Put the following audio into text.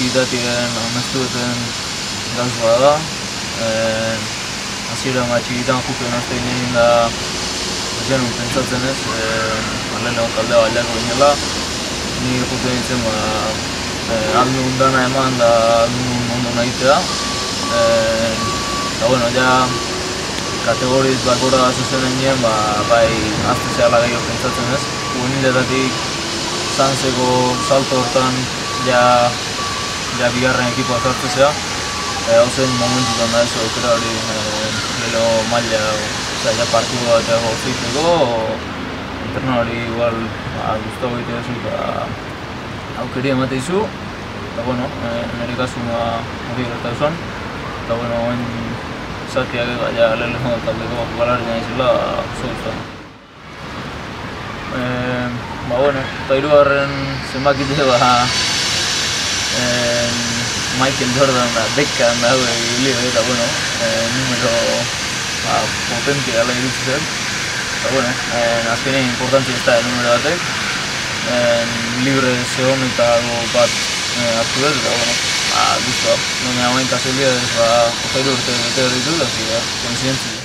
txikitatik amestu duten gauz bada. Hasiera txikitan juten aztein egin da ez genuen pentsatzen ez, lehenago taldea baliako ginela. Ni juten nintzen aldun dana eman da aldun ondo nahitea. Eta bueno, ja kategoriz bakora zuzen nien, bai azte zehala gehiago pentsatzen ez. Juveniletatik Sanzeko salto hortan ja bigarren ekipoa sartzea. Hauzen momentutan da ez aukera hori gero maila, ja partidu bat ego zeiteko, entrenadori igual guztago egitea zu eta aukeri emate izu. Eta bueno, nire kasun hori gerta esan. Eta bueno, oen zatiak ja lehenengo taldeko jokalari naizela oso guztan. Eta hirugarren zenbakitea Michael Jordan dekan dago egilio eta bueno, numero potente gala iritsi zen. Eta bueno, azkenean importantzia ez da numero batek. Libre segon eta bat hartu dut eta bueno, guztua. Nire hauen kasualidadez 8 urte bete ditut, koinzidentzia.